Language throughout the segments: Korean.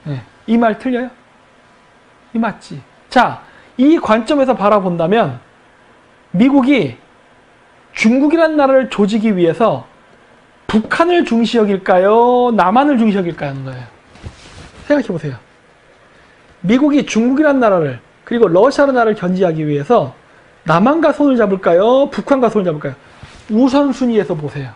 네. 이 말 틀려요? 이 맞지? 자, 이 관점에서 바라본다면 미국이 중국이라는 나라를 조지기 위해서 북한을 중시 여길까요? 남한을 중시 여길까요? 하는 거예요. 생각해 보세요. 미국이 중국이라는 나라를 그리고 러시아라는 나라를 견제하기 위해서 남한과 손을 잡을까요? 북한과 손을 잡을까요? 우선순위에서 보세요.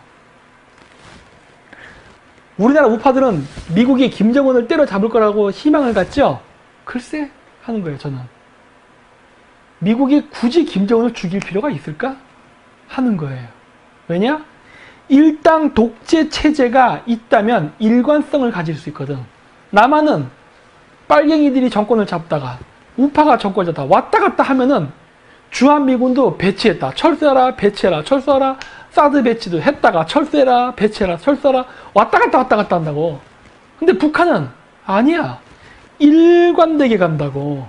우리나라 우파들은 미국이 김정은을 때려잡을 거라고 희망을 갖죠? 글쎄 하는 거예요. 저는. 미국이 굳이 김정은을 죽일 필요가 있을까? 하는 거예요. 왜냐? 일당 독재 체제가 있다면 일관성을 가질 수 있거든. 남한은 빨갱이들이 정권을 잡다가 우파가 정권을 잡다가 왔다 갔다 하면은 주한미군도 배치했다. 철수해라, 배치해라, 철수하라. 사드 배치도 했다가 철수해라, 배치해라, 철수하라. 왔다 갔다 한다고. 근데 북한은 아니야. 일관되게 간다고.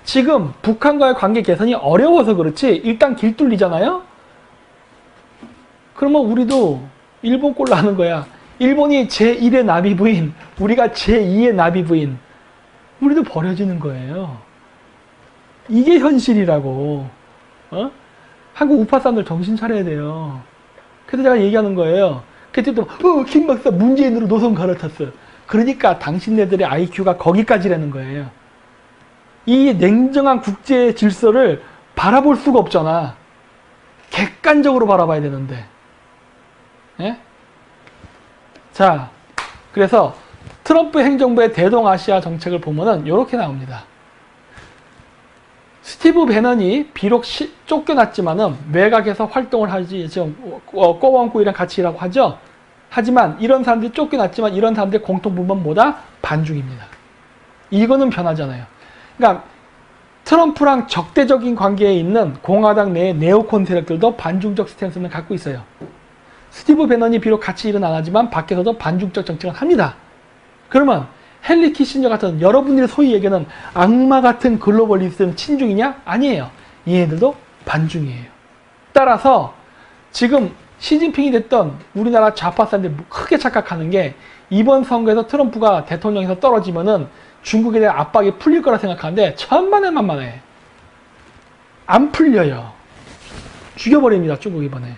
지금 북한과의 관계 개선이 어려워서 그렇지 일단 길 뚫리잖아요? 그러면 우리도 일본 꼴로 하는 거야. 일본이 제1의 나비부인, 우리가 제2의 나비부인. 우리도 버려지는 거예요. 이게 현실이라고. 어? 한국 우파 사람들 정신 차려야 돼요. 그래서 제가 얘기하는 거예요. 그때 또 김 박사 문재인으로 노선 갈아탔어. 그러니까 당신네들의 IQ가 거기까지라는 거예요. 이 냉정한 국제 질서를 바라볼 수가 없잖아. 객관적으로 바라봐야 되는데. 예? 자, 그래서 트럼프 행정부의 대동아시아 정책을 보면은 이렇게 나옵니다. 스티브 배넌이 비록 쫓겨났지만은 외곽에서 활동을 하지, 지금 꼬원꾸이랑 같이 일하고 하죠. 하지만 이런 사람들이 쫓겨났지만 이런 사람들의 공통분모는 뭐다? 반중입니다. 이거는 변하잖아요. 그러니까 트럼프랑 적대적인 관계에 있는 공화당 내의 네오콘 세력들도 반중적 스탠스는 갖고 있어요. 스티브 배넌이 비록 같이 일은 안 하지만 밖에서도 반중적 정책을 합니다. 그러면 헨리 키신저 같은 여러분들이 소위 얘기하는 악마 같은 글로벌리즘 친중이냐? 아니에요. 얘네들도 반중이에요. 따라서 지금 시진핑이 됐던 우리나라 좌파 사람들이 크게 착각하는 게 이번 선거에서 트럼프가 대통령에서 떨어지면은 중국에 대한 압박이 풀릴 거라 생각하는데 천만에만만해. 안 풀려요. 죽여버립니다. 중국 이번에.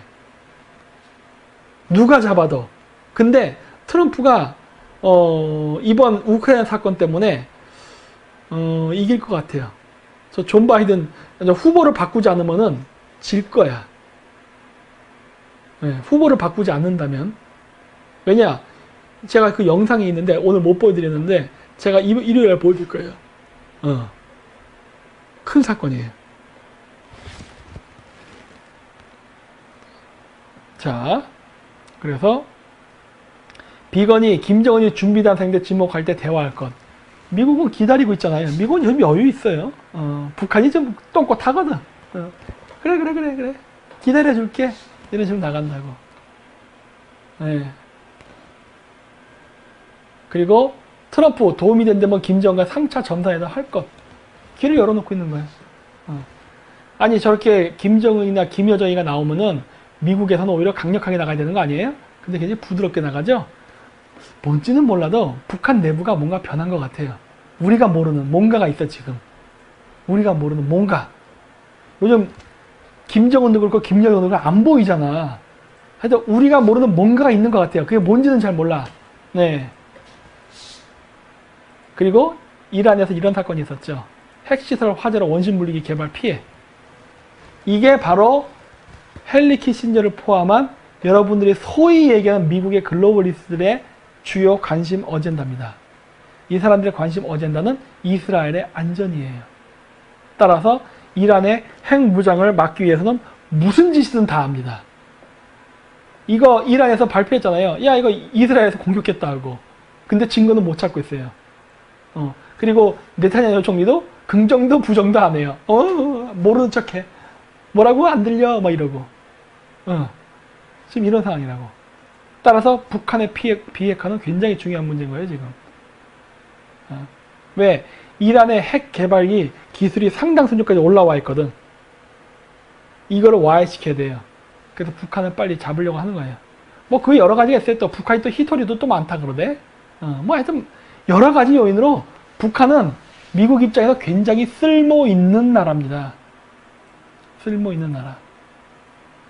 누가 잡아도. 근데 트럼프가 이번 우크라이나 사건 때문에 이길 것 같아요. 저 존 바이든 후보를 바꾸지 않으면은 질 거야. 네, 후보를 바꾸지 않는다면. 왜냐? 제가 그 영상이 있는데 오늘 못 보여드렸는데 제가 일요일에 보여줄 거예요. 큰 사건이에요. 자, 그래서 비건이 김정은이 준비단상대 지목할 때 대화할 것. 미국은 기다리고 있잖아요. 미국은 좀 여유 있어요. 북한이 좀 똥꼬타거든. 그래. 기다려줄게. 이런 식으로 나간다고. 네. 그리고 트럼프 도움이 된다면 김정은과 3차 정상회담 할 것. 길을 열어놓고 있는 거예요. 아니 저렇게 김정은이나 김여정이가 나오면은 미국에서는 오히려 강력하게 나가야 되는 거 아니에요? 근데 굉장히 부드럽게 나가죠? 뭔지는 몰라도 북한 내부가 뭔가 변한 것 같아요. 우리가 모르는 뭔가가 있어 지금. 우리가 모르는 뭔가. 요즘 김정은도 그렇고 김여정도 그렇고 안 보이잖아. 하여튼 우리가 모르는 뭔가가 있는 것 같아요. 그게 뭔지는 잘 몰라. 네. 그리고 이란에서 이런 사건이 있었죠. 핵시설 화재로 원심 물리기 개발 피해. 이게 바로 헨리 키신저를 포함한 여러분들이 소위 얘기하는 미국의 글로벌리스트들의 주요 관심 어젠다입니다. 이 사람들의 관심 어젠다는 이스라엘의 안전이에요. 따라서 이란의 핵무장을 막기 위해서는 무슨 짓이든 다 합니다. 이거 이란에서 발표했잖아요. 야, 이거 이스라엘에서 공격했다고. 근데 증거는 못 찾고 있어요. 그리고 네타냐후 총리도 긍정도 부정도 안 해요. 모르는 척해. 뭐라고? 안 들려. 막 이러고. 지금 이런 상황이라고. 따라서 북한의 비핵화는 굉장히 중요한 문제인 거예요, 지금. 왜? 이란의 핵 개발이 기술이 상당 수준까지 올라와 있거든. 이거를 와해시켜야 돼요. 그래서 북한을 빨리 잡으려고 하는 거예요. 뭐 그 여러 가지가 있어요. 또 북한이 또 히토리도 또 많다 그러대. 뭐 하여튼 여러 가지 요인으로 북한은 미국 입장에서 굉장히 쓸모 있는 나라입니다. 쓸모 있는 나라.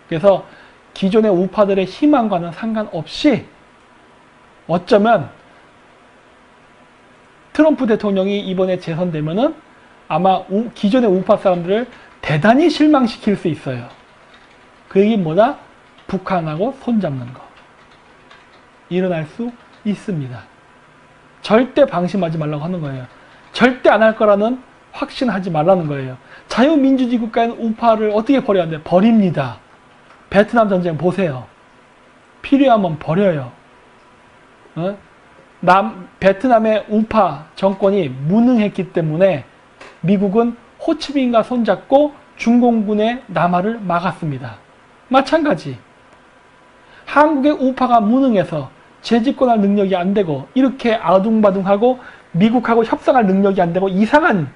그래서 기존의 우파들의 희망과는 상관없이 어쩌면 트럼프 대통령이 이번에 재선되면은 아마 기존의 우파 사람들을 대단히 실망시킬 수 있어요. 그 얘기는 뭐다? 북한하고 손잡는 거. 일어날 수 있습니다. 절대 방심하지 말라고 하는 거예요. 절대 안 할 거라는 확신하지 말라는 거예요. 자유민주주의 국가에는 우파를 어떻게 버려야 돼? 버립니다. 베트남 전쟁 보세요. 필요하면 버려요. 베트남의 우파 정권이 무능했기 때문에 미국은 호치민과 손잡고 중공군의 남하를 막았습니다. 마찬가지. 한국의 우파가 무능해서 재집권할 능력이 안 되고 이렇게 아둥바둥하고 미국하고 협상할 능력이 안 되고 이상한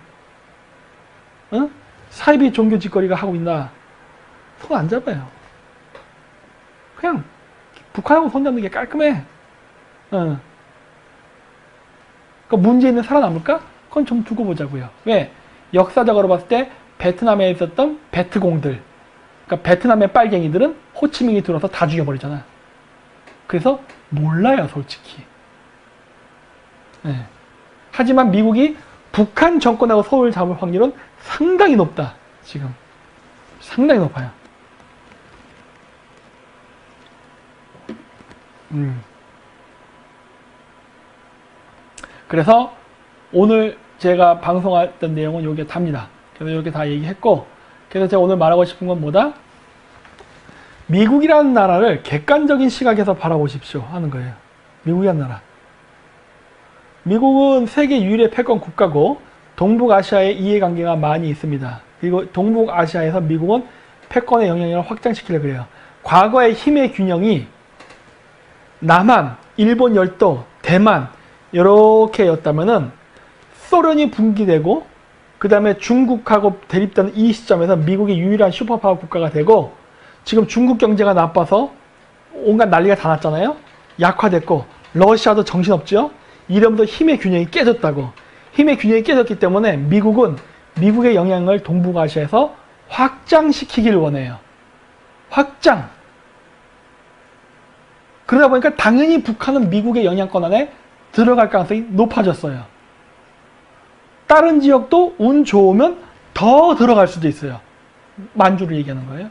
사이비 종교 짓거리가 하고 있나? 손 안 잡아요. 그냥 북한하고 손잡는 게 깔끔해. 그러니까 문재인은 살아남을까? 그건 좀 두고 보자고요. 왜? 역사적으로 봤을 때 베트남에 있었던 베트공들, 그러니까 베트남의 빨갱이들은 호치민이 들어서 다 죽여버리잖아. 그래서 몰라요, 솔직히. 네. 하지만 미국이 북한 정권하고 손을 잡을 확률은 상당히 높다. 지금 상당히 높아요. 그래서 오늘 제가 방송했던 내용은 여기에 답니다. 그래서 이렇게 다 얘기했고, 그래서 제가 오늘 말하고 싶은 건 뭐다? 미국이라는 나라를 객관적인 시각에서 바라보십시오 하는 거예요. 미국이라는 나라. 미국은 세계 유일의 패권 국가고 동북아시아에 이해관계가 많이 있습니다. 그리고 동북아시아에서 미국은 패권의 영향력을 확장시키려고 그래요. 과거의 힘의 균형이 남한, 일본 열도, 대만 이렇게였다면은 소련이 붕괴되고 그 다음에 중국하고 대립되는 이 시점에서 미국이 유일한 슈퍼파워 국가가 되고, 지금 중국 경제가 나빠서 온갖 난리가 다 났잖아요. 약화됐고 러시아도 정신없죠. 이러면서 힘의 균형이 깨졌다고. 힘의 균형이 깨졌기 때문에 미국은 미국의 영향을 동북아시아에서 확장시키길 원해요. 확장. 그러다 보니까 당연히 북한은 미국의 영향권 안에 들어갈 가능성이 높아졌어요. 다른 지역도 운 좋으면 더 들어갈 수도 있어요. 만주를 얘기하는 거예요.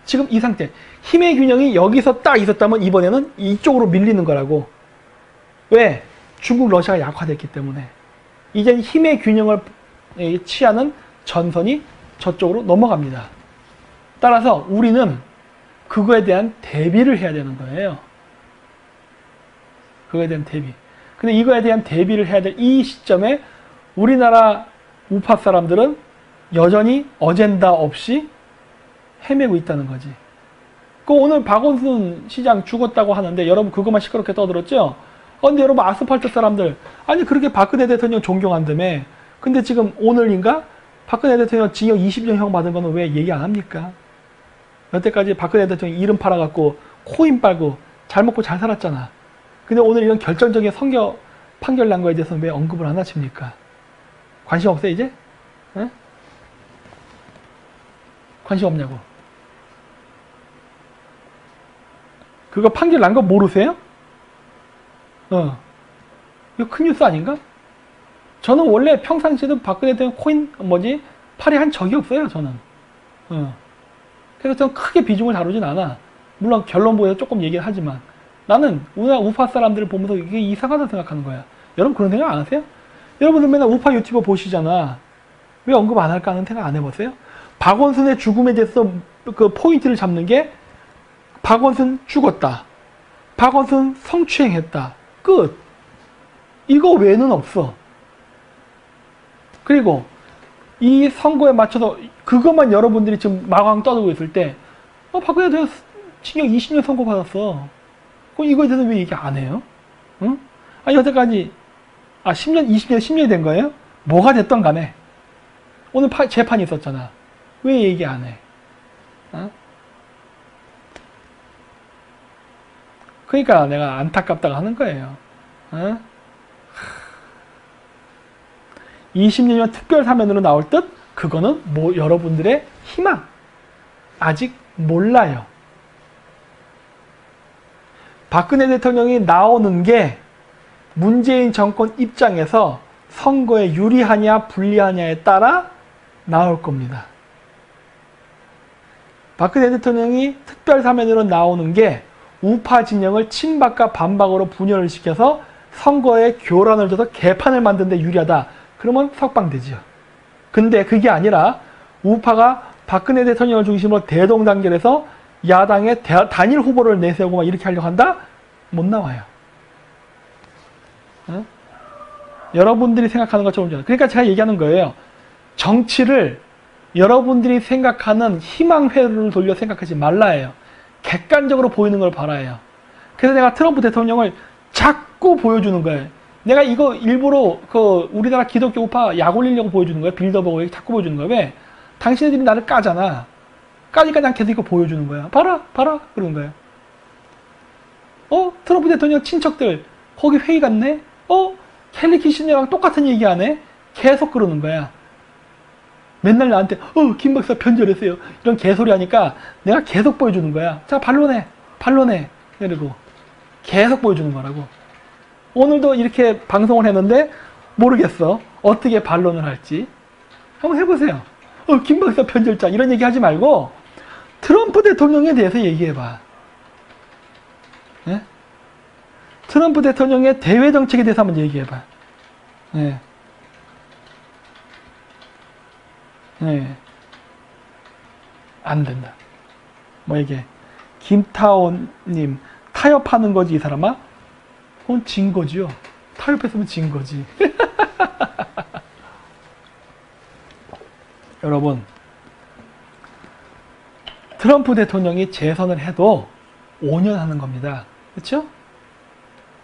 지금 이 상태. 힘의 균형이 여기서 딱 있었다면 이번에는 이쪽으로 밀리는 거라고. 왜? 중국, 러시아가 약화됐기 때문에. 이젠 힘의 균형을 취하는 전선이 저쪽으로 넘어갑니다. 따라서 우리는 그거에 대한 대비를 해야 되는 거예요. 그거에 대한 대비. 근데 이거에 대한 대비를 해야 될 이 시점에 우리나라 우파 사람들은 여전히 어젠다 없이 헤매고 있다는 거지. 오늘 박원순 시장 죽었다고 하는데 여러분 그것만 시끄럽게 떠들었죠? 근데 여러분 아스팔트 사람들, 아니 그렇게 박근혜 대통령 존경한다며. 근데 지금 오늘인가? 박근혜 대통령 징역 20년형 받은 거는 왜 얘기 안 합니까? 여태까지 박근혜 대통령 이름 팔아갖고 코인 빨고 잘 먹고 잘 살았잖아. 근데 오늘 이런 결정적인 선거 판결 난 거에 대해서는 왜 언급을 안 하십니까? 관심 없어요 이제? 에? 관심 없냐고. 그거 판결 난 거 모르세요? 이거 큰 뉴스 아닌가? 저는 원래 평상시에도 박근혜 대통령 코인 팔이한 적이 없어요, 저는. 그래서 저는 크게 비중을 다루진 않아. 물론 결론 보여서 조금 얘기를 하지만 나는 우리나라 우파 사람들을 보면서 이게 이상하다 생각하는 거야. 여러분 그런 생각 안 하세요? 여러분들 맨날 우파 유튜버 보시잖아. 왜 언급 안 할까 하는 생각 안 해봤어요? 박원순의 죽음에 대해서 그 포인트를 잡는 게 박원순 죽었다. 박원순 성추행했다. 끝. 이거 외에는 없어. 그리고 이 선거에 맞춰서 그것만 여러분들이 지금 마광 떠들고 있을 때 박근혜 대통령 징역 20년 선고 받았어. 그럼 이거에 대해서 왜 얘기 안 해요? 응? 아니 여태까지 10년, 20년, 10년이 된 거예요? 뭐가 됐던 간에 오늘 재판이 있었잖아. 왜 얘기 안 해? 그러니까 내가 안타깝다고 하는 거예요. 20년이면 특별사면으로 나올 듯 그거는 뭐 여러분들의 희망. 아직 몰라요. 박근혜 대통령이 나오는 게 문재인 정권 입장에서 선거에 유리하냐 불리하냐에 따라 나올 겁니다. 박근혜 대통령이 특별사면으로 나오는 게 우파 진영을 친박과 반박으로 분열을 시켜서 선거에 교란을 줘서 개판을 만드는 데 유리하다. 그러면 석방되지요. 근데 그게 아니라 우파가 박근혜 대통령을 중심으로 대동단결해서 야당의 단일 후보를 내세우고 막 이렇게 하려고 한다? 못 나와요. 어? 여러분들이 생각하는 것처럼. 그러니까 제가 얘기하는 거예요. 정치를 여러분들이 생각하는 희망회로를 돌려 생각하지 말라예요. 객관적으로 보이는 걸 바라요. 그래서 내가 트럼프 대통령을 자꾸 보여주는 거예요. 내가 이거 일부러 그 우리나라 기독교 우파 약 올리려고 보여주는 거예요. 빌더버거 자꾸 보여주는 거예요. 왜? 당신들이 나를 까잖아. 까니까 난 계속 이거 보여주는 거야. 봐라, 봐라. 그러는 거예요. 트럼프 대통령 친척들 거기 회의 갔네? 켈리 키시너랑 똑같은 얘기 안 해? 계속 그러는 거야. 맨날 나한테 김 박사 변절했어요. 이런 개소리 하니까 내가 계속 보여주는 거야. 자, 반론해. 반론해. 이러고 계속 보여주는 거라고. 오늘도 이렇게 방송을 했는데 모르겠어. 어떻게 반론을 할지. 한번 해보세요. 김 박사 변절자 이런 얘기 하지 말고 트럼프 대통령에 대해서 얘기해봐. 네? 트럼프 대통령의 대외 정책에 대해서 한번 얘기해봐. 네. 네. 안 된다. 뭐 이게 김타원님 타협하는 거지 이 사람아? 그건 진 거지요. 타협했으면 진 거지. 여러분, 트럼프 대통령이 재선을 해도 5년 하는 겁니다. 그렇죠?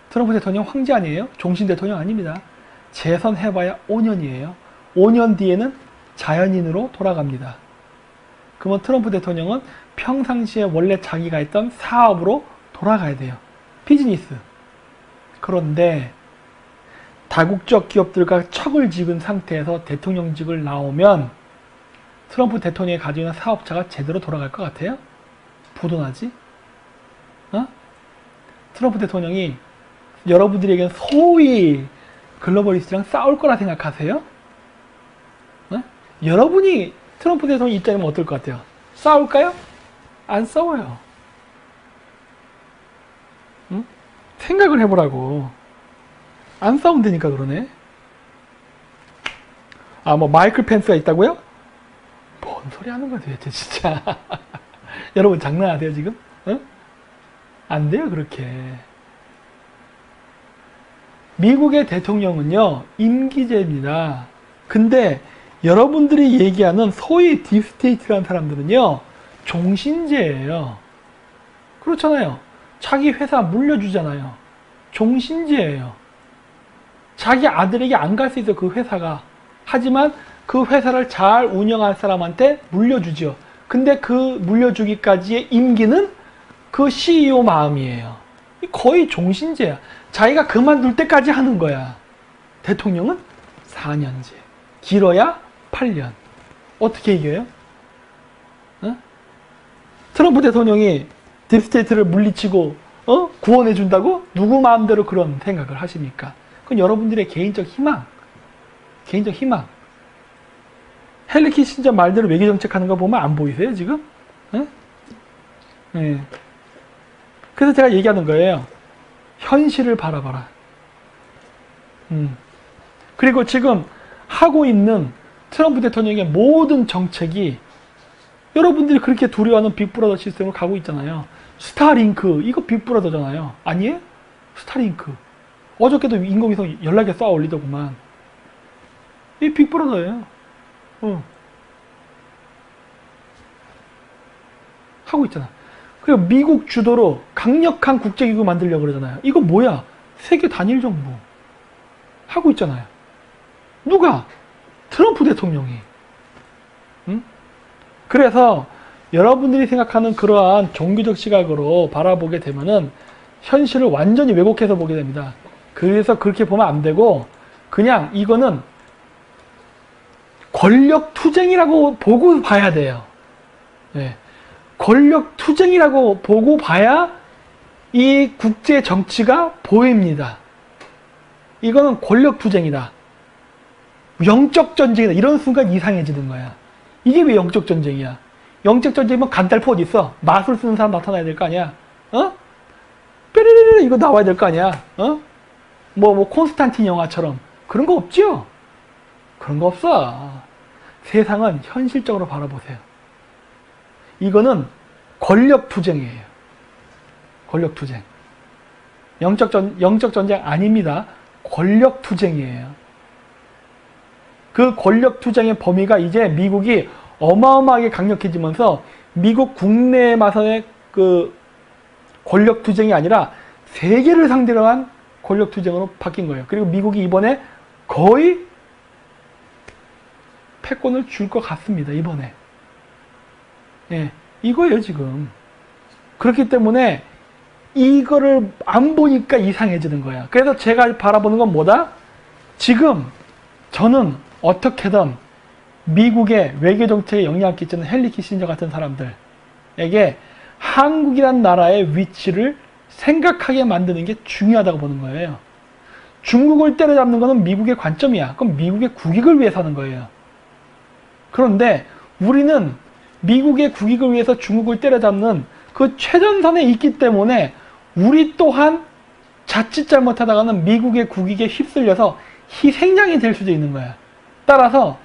트럼프 대통령 황제 아니에요? 종신 대통령 아닙니다. 재선해봐야 5년이에요. 5년 뒤에는 자연인으로 돌아갑니다. 그러면 트럼프 대통령은 평상시에 원래 자기가 했던 사업으로 돌아가야 돼요. 비즈니스. 그런데 다국적 기업들과 척을 지은 상태에서 대통령직을 나오면 트럼프 대통령이 가지고 있는 사업자가 제대로 돌아갈 것 같아요? 부도나지? 트럼프 대통령이 여러분들에게 소위 글로벌리스트랑 싸울 거라 생각하세요? 여러분이 트럼프 대통령 입장이면 어떨 것 같아요? 싸울까요? 안 싸워요. 응? 생각을 해보라고. 안 싸운다니까 그러네. 뭐 마이클 펜스가 있다고요? 뭔 소리 하는 거야 도대체 진짜. 여러분 장난하세요 지금? 응? 안 돼요 그렇게. 미국의 대통령은요 임기제입니다. 근데 여러분들이 얘기하는 소위 딥스테이트라는 사람들은요 종신제예요. 그렇잖아요. 자기 회사 물려주잖아요. 종신제예요. 자기 아들에게 안 갈 수 있어 그 회사가. 하지만 그 회사를 잘 운영할 사람한테 물려주죠. 근데 그 물려주기까지의 임기는 그 CEO 마음이에요. 거의 종신제야. 자기가 그만둘 때까지 하는 거야. 대통령은 4년제. 길어야 8년. 어떻게 이겨요? 트럼프 대통령이 딥스테이트를 물리치고 구원해 준다고? 누구 마음대로 그런 생각을 하십니까? 그건 여러분들의 개인적 희망. 개인적 희망. 헨리 키신저 말대로 외교정책 하는 거 보면 안 보이세요 지금? 네. 그래서 제가 얘기하는 거예요. 현실을 바라봐라. 그리고 지금 하고 있는 트럼프 대통령의 모든 정책이 여러분들이 그렇게 두려워하는 빅브라더 시스템으로 가고 있잖아요. 스타링크 이거 빅브라더잖아요. 아니에요? 스타링크 어저께도 인공위성 연락에 쏘아 올리더구만. 이 빅브라더예요. 하고 있잖아. 그리고 미국 주도로 강력한 국제기구 만들려고 그러잖아요. 이거 뭐야? 세계 단일 정부 하고 있잖아요. 누가? 트럼프 대통령이. 그래서 여러분들이 생각하는 그러한 종교적 시각으로 바라보게 되면은 현실을 완전히 왜곡해서 보게 됩니다. 그래서 그렇게 보면 안 되고 그냥 이거는 권력투쟁이라고 보고 봐야 돼요. 예. 권력투쟁이라고 보고 봐야 이 국제 정치가 보입니다. 이거는 권력투쟁이다. 영적 전쟁이다. 이런 순간 이상해지는 거야. 이게 왜 영적 전쟁이야? 영적 전쟁이면 간달프 어디 있어? 마술 쓰는 사람 나타나야 될 거 아니야? 어? 뾰리리리 이거 나와야 될 거 아니야? 어? 뭐 콘스탄틴 영화처럼 그런 거 없죠? 그런 거 없어. 세상은 현실적으로 바라보세요. 이거는 권력투쟁이에요. 권력투쟁. 영적 전쟁 아닙니다. 권력투쟁이에요. 그 권력투쟁의 범위가 이제 미국이 어마어마하게 강력해지면서 미국 국내 마선의 그 권력투쟁이 아니라 세계를 상대로 한 권력투쟁으로 바뀐 거예요. 그리고 미국이 이번에 거의 패권을 줄 것 같습니다. 이번에. 예, 이거예요 지금. 그렇기 때문에 이거를 안 보니까 이상해지는 거야. 그래서 제가 바라보는 건 뭐다? 지금 저는 어떻게든 미국의 외교정책에 영향을 끼치는 헨리 키신저 같은 사람들에게 한국이란 나라의 위치를 생각하게 만드는 게 중요하다고 보는 거예요. 중국을 때려잡는 것은 미국의 관점이야. 그럼 미국의 국익을 위해서 하는 거예요. 그런데 우리는 미국의 국익을 위해서 중국을 때려잡는 그 최전선에 있기 때문에 우리 또한 자칫 잘못하다가는 미국의 국익에 휩쓸려서 희생양이 될 수도 있는 거야. 따라서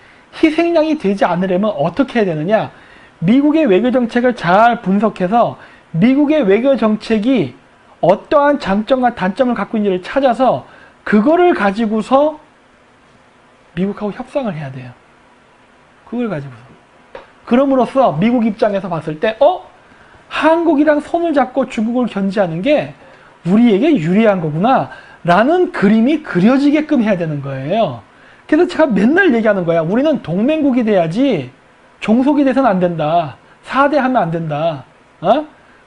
희생양이 되지 않으려면 어떻게 해야 되느냐? 미국의 외교정책을 잘 분석해서 미국의 외교정책이 어떠한 장점과 단점을 갖고 있는지를 찾아서 그거를 가지고서 미국하고 협상을 해야 돼요. 그걸 가지고서. 그럼으로써 미국 입장에서 봤을 때 한국이랑 손을 잡고 중국을 견제하는 게 우리에게 유리한 거구나 라는 그림이 그려지게끔 해야 되는 거예요. 그래서 제가 맨날 얘기하는 거야. 우리는 동맹국이 돼야지 종속이 돼서는 안 된다. 4대 하면 안 된다.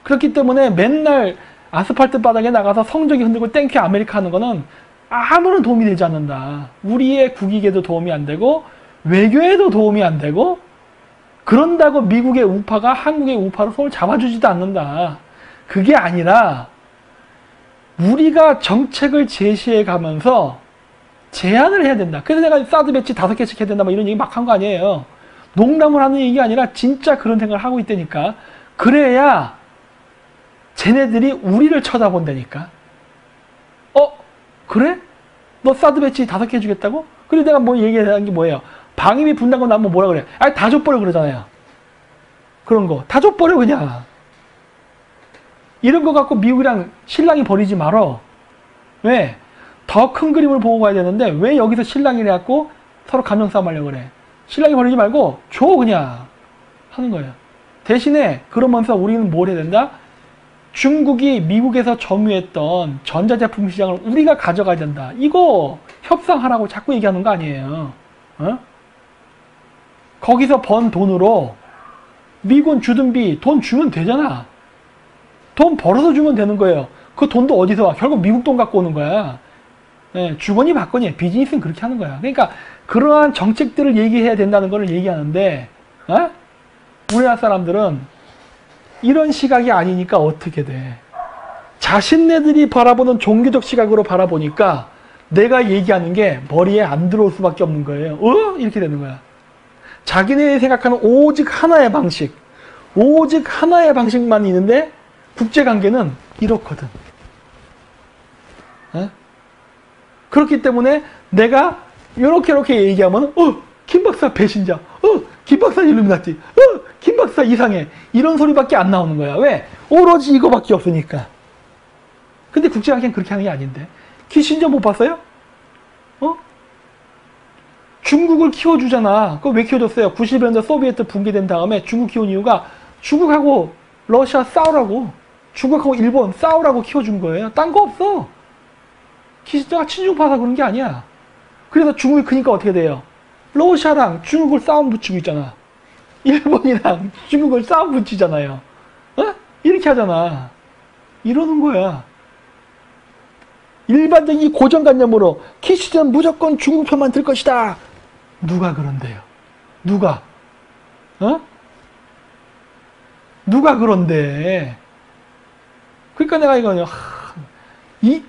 그렇기 때문에 맨날 아스팔트 바닥에 나가서 성적이 흔들고 땡큐 아메리카 하는 거는 아무런 도움이 되지 않는다. 우리의 국익에도 도움이 안 되고 외교에도 도움이 안 되고 그런다고 미국의 우파가 한국의 우파로 손을 잡아주지도 않는다. 그게 아니라 우리가 정책을 제시해 가면서 제안을 해야 된다. 그래서 내가 사드 배치 5개씩 해야 된다. 막 이런 얘기 막 한 거 아니에요. 농담을 하는 얘기가 아니라 진짜 그런 생각을 하고 있다니까. 그래야 쟤네들이 우리를 쳐다본다니까. 그래? 너 사드 배치 5개 해주겠다고? 그리고 내가 뭐 얘기하는 게 뭐예요? 방위비 분담금 나면 뭐라 그래? 아니 다 줘버려 그러잖아요. 그런 거 다 줘버려 그냥. 이런 거 갖고 미국이랑 실랑이 벌이지 말어. 왜? 더 큰 그림을 보고 가야 되는데 왜 여기서 실랑이를 해갖고 서로 감정 싸움 하려고 그래? 실랑이 벌이지 말고 줘 그냥 하는 거예요. 대신에 그러면서 우리는 뭘 해야 된다? 중국이 미국에서 점유했던 전자제품 시장을 우리가 가져가야 된다. 이거 협상하라고 자꾸 얘기하는 거 아니에요. 거기서 번 돈으로 미군 주둔비 돈 주면 되잖아. 돈 벌어서 주면 되는 거예요. 그 돈도 어디서 와? 결국 미국 돈 갖고 오는 거야. 주거니 받거니 비즈니스는 그렇게 하는 거야. 그러니까 그러한 정책들을 얘기해야 된다는 걸 얘기하는데 우리나라 사람들은 이런 시각이 아니니까 어떻게 돼? 자신네들이 바라보는 종교적 시각으로 바라보니까 내가 얘기하는 게 머리에 안 들어올 수밖에 없는 거예요. 이렇게 되는 거야. 자기네들이 생각하는 오직 하나의 방식, 오직 하나의 방식만 있는데 국제관계는 이렇거든. 그렇기 때문에 내가 이렇게 얘기하면 김 박사 배신자, 김 박사 일루미나티, 김 박사 이상해 이런 소리밖에 안 나오는 거야. 왜? 오로지 이거밖에 없으니까. 근데 국제관계는 그렇게 하는 게 아닌데. 키신저 못 봤어요? 중국을 키워주잖아. 그거 왜 키워줬어요? 90년대 소비에트 붕괴된 다음에 중국 키운 이유가 중국하고 러시아 싸우라고, 중국하고 일본 싸우라고 키워준 거예요. 딴 거 없어. 키신저가 친중파사 그런 게 아니야. 그래서 중국이 크니까 어떻게 돼요? 러시아랑 중국을 싸움 붙이고 있잖아. 일본이랑 중국을 싸움 붙이잖아요. 이렇게 하잖아. 이러는 거야. 일반적인 이 고정관념으로 키시저는 무조건 중국 편만 들 것이다. 누가 그런데요? 누가? 어? 누가 그런데? 그러니까 내가 이거는 이